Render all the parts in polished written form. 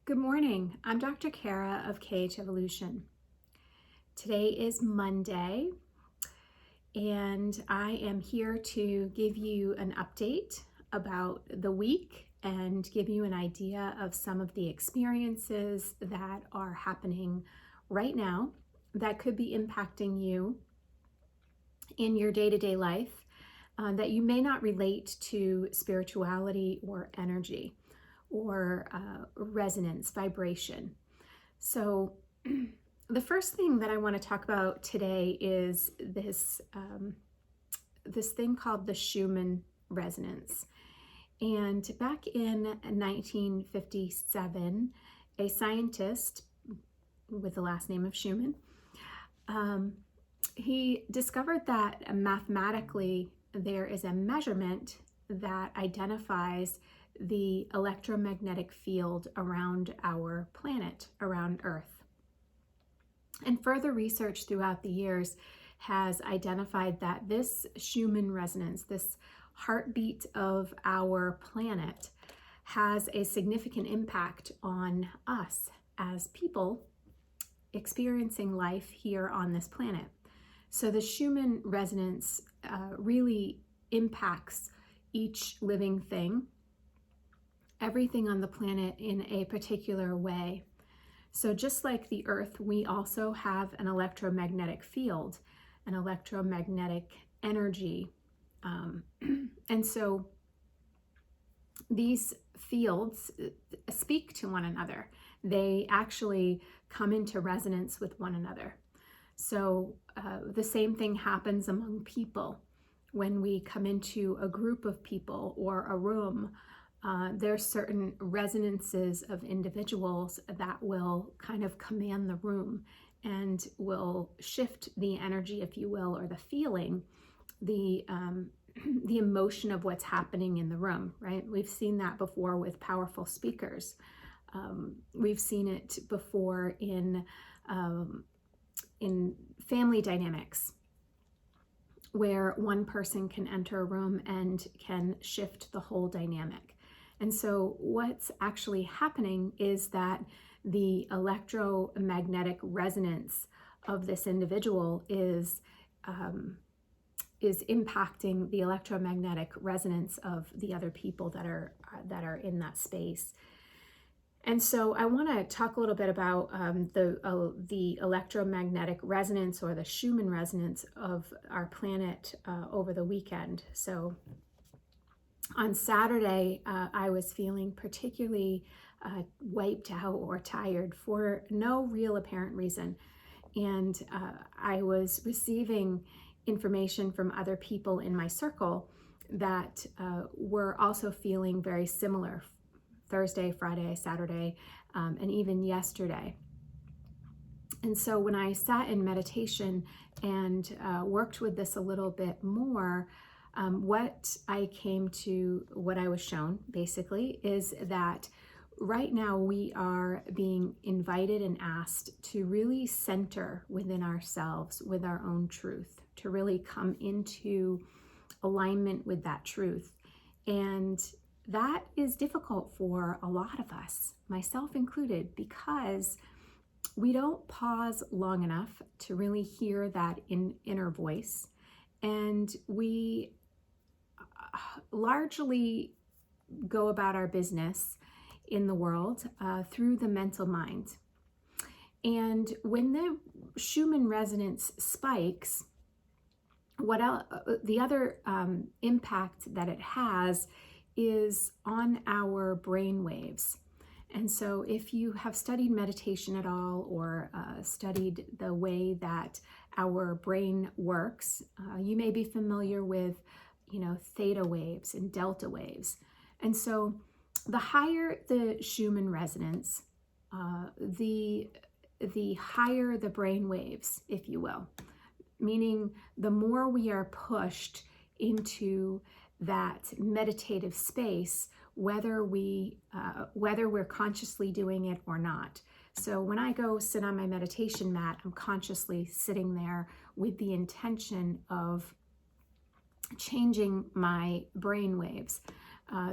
Good morning. I'm Dr. Kara of KH Evolution. Today is Monday, and I am here to give you an update about the week and give you an idea of some of the experiences that are happening right now that could be impacting you in your day-to-day life that you may not relate to spirituality or energy or resonance, vibration. So the first thing that I want to talk about today is this thing called the Schumann Resonance. And back in 1957, a scientist with the last name of Schumann, he discovered that mathematically there is a measurement that identifies the electromagnetic field around our planet, around Earth. And further research throughout the years has identified that this Schumann resonance, this heartbeat of our planet, has a significant impact on us as people experiencing life here on this planet. So the Schumann resonance really impacts each living thing, everything on the planet in a particular way. So just like the Earth, we also have an electromagnetic field, an electromagnetic energy. And so these fields speak to one another. They actually come into resonance with one another. So the same thing happens among people. When we come into a group of people or a room, there's certain resonances of individuals that will kind of command the room and will shift the energy, if you will, or the feeling, the emotion of what's happening in the room, right? We've seen that before with powerful speakers. We've seen it before in family dynamics, where one person can enter a room and can shift the whole dynamic. And so what's actually happening is that the electromagnetic resonance of this individual is impacting the electromagnetic resonance of the other people that are in that space. And so I want to talk a little bit about the electromagnetic resonance, or the Schumann resonance of our planet over the weekend. So on Saturday, I was feeling particularly wiped out or tired for no real apparent reason. And I was receiving information from other people in my circle that were also feeling very similar. Thursday, Friday, Saturday, and even yesterday. And so when I sat in meditation and worked with this a little bit more, what I was shown basically is that right now we are being invited and asked to really center within ourselves with our own truth, to really come into alignment with that truth. And that is difficult for a lot of us, myself included, because we don't pause long enough to really hear that inner voice. And we largely go about our business in the world through the mental mind. And when the Schumann resonance spikes, the other impact that it has is on our brain waves. And so if you have studied meditation at all, or studied the way that our brain works, you may be familiar with, theta waves and delta waves. And so the higher the Schumann resonance, the higher the brain waves, if you will, meaning the more we are pushed into that meditative space, whether we're consciously doing it or not. So when I go sit on my meditation mat, I'm consciously sitting there with the intention of changing my brain waves.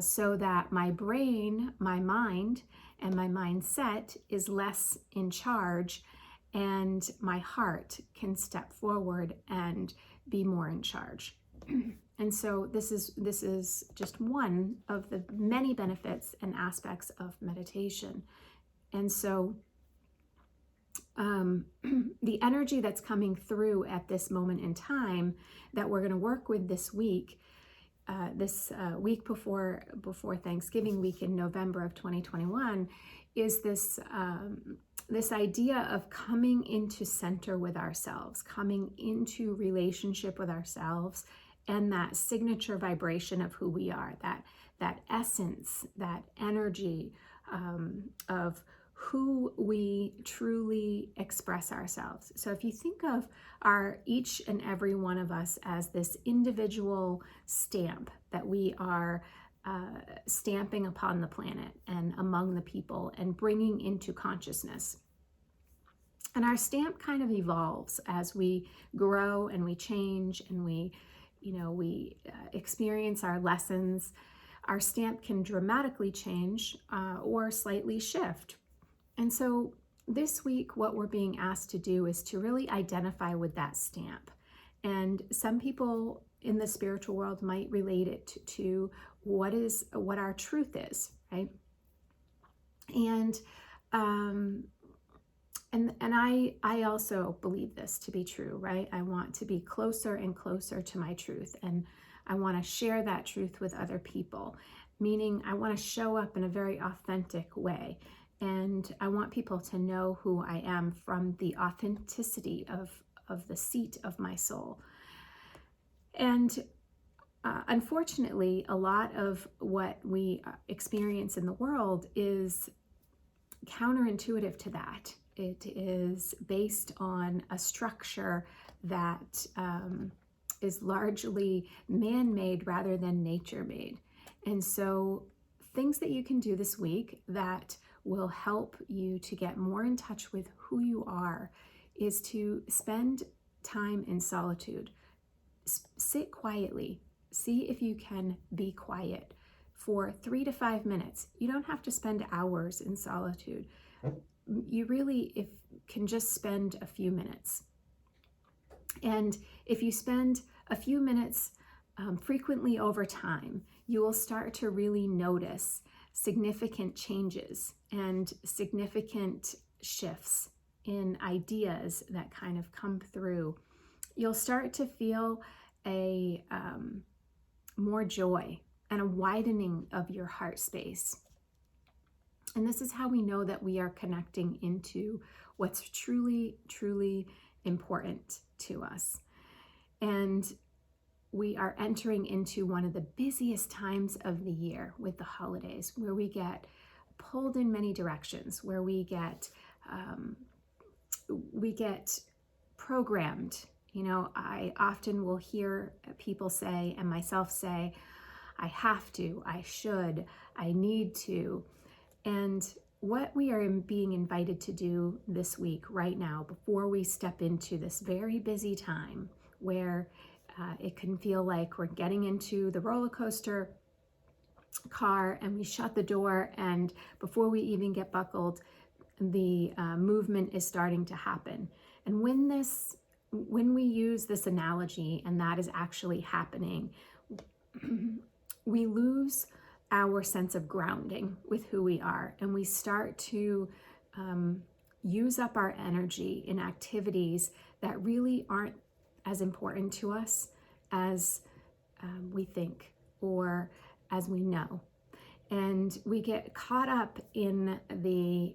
so that my brain, my mind, and my mindset is less in charge, and my heart can step forward and be more in charge. And so this is just one of the many benefits and aspects of meditation. And so the energy that's coming through at this moment in time that we're going to work with this week, this week before Thanksgiving week in November of 2021, is this this idea of coming into center with ourselves, coming into relationship with ourselves, and that signature vibration of who we are, that essence, that energy of who we truly express ourselves. So if you think of each and every one of us as this individual stamp that we are stamping upon the planet and among the people and bringing into consciousness. And our stamp kind of evolves as we grow and we change and we experience our lessons. Our stamp can dramatically change or slightly shift. And so this week, what we're being asked to do is to really identify with that stamp. And some people in the spiritual world might relate it to what our truth is, right? And I also believe this to be true, right? I want to be closer and closer to my truth, and I want to share that truth with other people, meaning I want to show up in a very authentic way. And I want people to know who I am from the authenticity of the seat of my soul. And unfortunately, a lot of what we experience in the world is counterintuitive to that. It is based on a structure that is largely man-made rather than nature-made. And so things that you can do this week that will help you to get more in touch with who you are is to spend time in solitude. Sit quietly. See if you can be quiet for 3 to 5 minutes. You don't have to spend hours in solitude. You really can just spend a few minutes. And if you spend a few minutes frequently over time, you will start to really notice significant changes and significant shifts in ideas that kind of come through. You'll start to feel a more joy and a widening of your heart space. And this is how we know that we are connecting into what's truly, truly important to us. And we are entering into one of the busiest times of the year with the holidays, where we get pulled in many directions, where we get programmed. I often will hear people say, and myself say, I have to, I should, I need to. And what we are being invited to do this week, right now, before we step into this very busy time where it can feel like we're getting into the roller coaster car and we shut the door, and before we even get buckled, the movement is starting to happen. And when we use this analogy, and that is actually happening, we lose our sense of grounding with who we are, and we start to use up our energy in activities that really aren't as important to us as we think or as we know. And we get caught up in the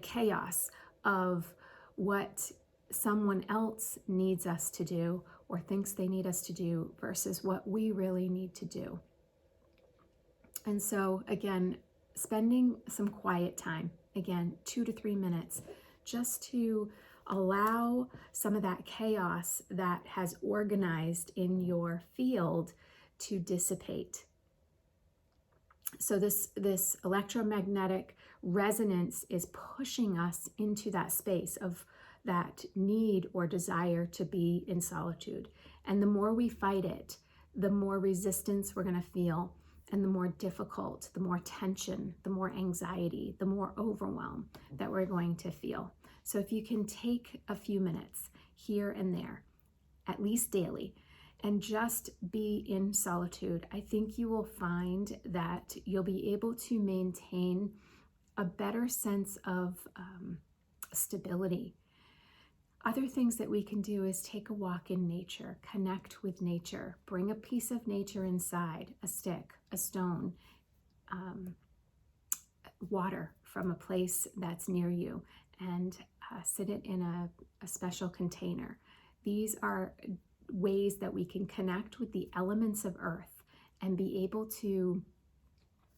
chaos of what someone else needs us to do or thinks they need us to do versus what we really need to do. And so again, spending some quiet time, again, 2 to 3 minutes, just to allow some of that chaos that has organized in your field to dissipate. So this electromagnetic resonance is pushing us into that space of that need or desire to be in solitude. And the more we fight it, the more resistance we're going to feel, and the more difficult, the more tension, the more anxiety, the more overwhelm that we're going to feel. So if you can take a few minutes here and there, at least daily, and just be in solitude, I think you will find that you'll be able to maintain a better sense of stability. Other things that we can do is take a walk in nature, connect with nature, bring a piece of nature inside, a stick, a stone, water from a place that's near you, and sit it in a special container. These are ways that we can connect with the elements of earth and be able to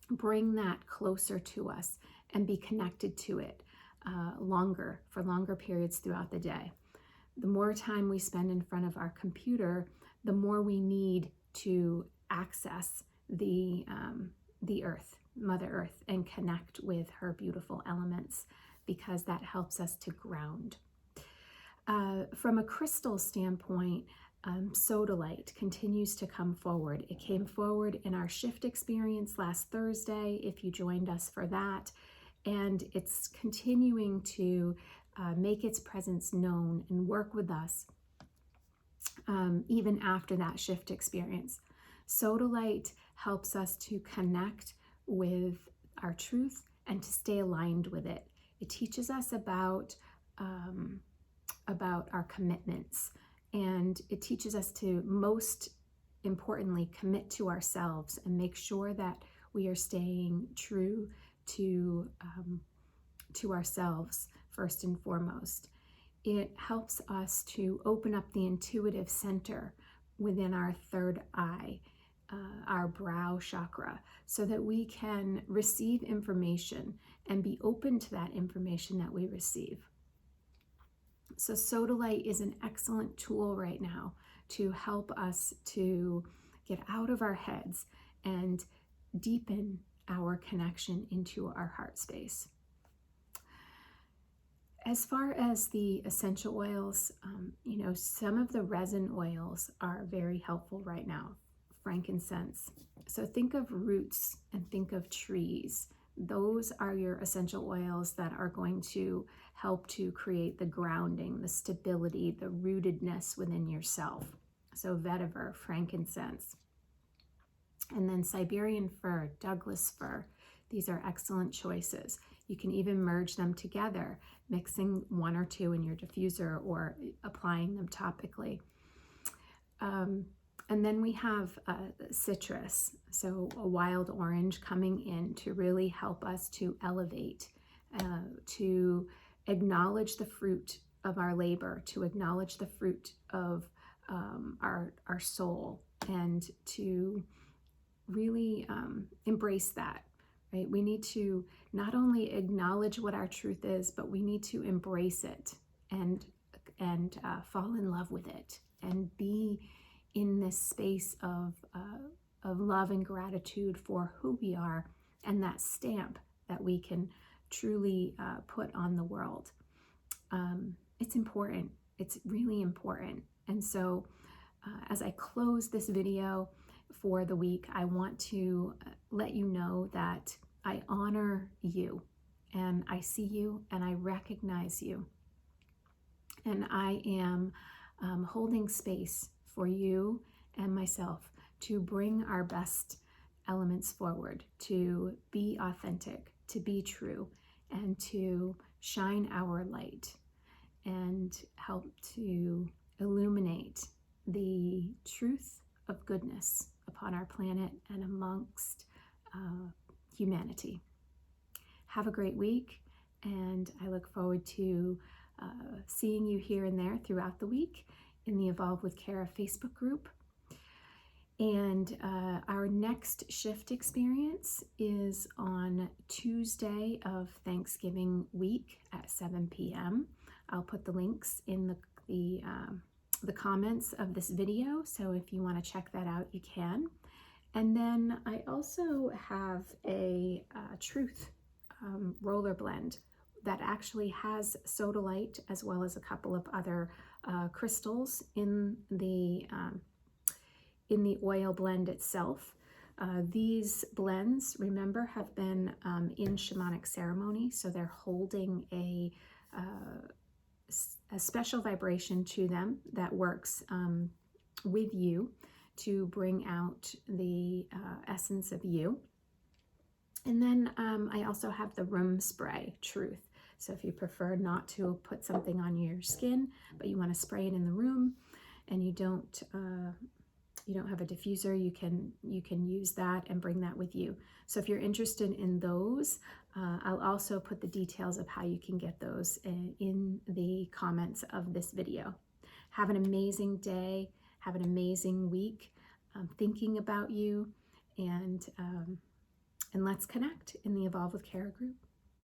bring that closer to us and be connected to it for longer periods throughout the day. The more time we spend in front of our computer, the more we need to access the earth, Mother Earth, and connect with her beautiful elements, because that helps us to ground. From a crystal standpoint, sodalite continues to come forward. It came forward in our shift experience last Thursday, if you joined us for that, and it's continuing to make its presence known and work with us even after that shift experience. Sodalite helps us to connect with our truth and to stay aligned with it. It teaches us about our commitments, and it teaches us to, most importantly, commit to ourselves and make sure that we are staying true to ourselves first and foremost. It helps us to open up the intuitive center within our third eye, our brow chakra, so that we can receive information and be open to that information that we receive. So sodalite is an excellent tool right now to help us to get out of our heads and deepen our connection into our heart space. As far as the essential oils, some of the resin oils are very helpful right now. Frankincense. So think of roots and think of trees. Those are your essential oils that are going to help to create the grounding, the stability, the rootedness within yourself. So vetiver, frankincense. And then Siberian fir, Douglas fir. These are excellent choices. You can even merge them together, mixing one or two in your diffuser or applying them topically. And then we have citrus, so a wild orange coming in to really help us to elevate, to acknowledge the fruit of our labor, to acknowledge the fruit of our soul, and to really embrace that. Right? We need to not only acknowledge what our truth is, but we need to embrace it and fall in love with it and be in this space of love and gratitude for who we are, and that stamp that we can truly put on the world. It's important. It's really important. And so as I close this video for the week, I want to let you know that I honor you, and I see you, and I recognize you, and I am holding space for you and myself to bring our best elements forward, to be authentic, to be true, and to shine our light and help to illuminate the truth of goodness upon our planet and amongst humanity. Have a great week, and I look forward to seeing you here and there throughout the week in the Evolve with Kara Facebook group. And our next shift experience is on Tuesday of Thanksgiving week at 7 p.m. I'll put the links in the comments of this video, so if you want to check that out, you can. And then I also have a truth roller blend that actually has sodalite as well as a couple of other crystals in the in the oil blend itself. These blends, remember, have been in shamanic ceremony, so they're holding a special vibration to them that works with you to bring out the essence of you. And then I also have the room spray, Truth. So if you prefer not to put something on your skin, but you want to spray it in the room, and you don't have a diffuser, you can use that and bring that with you. So if you're interested in those, I'll also put the details of how you can get those in the comments of this video. Have an amazing day. Have an amazing week. Thinking about you, and let's connect in the Evolve with Kara group.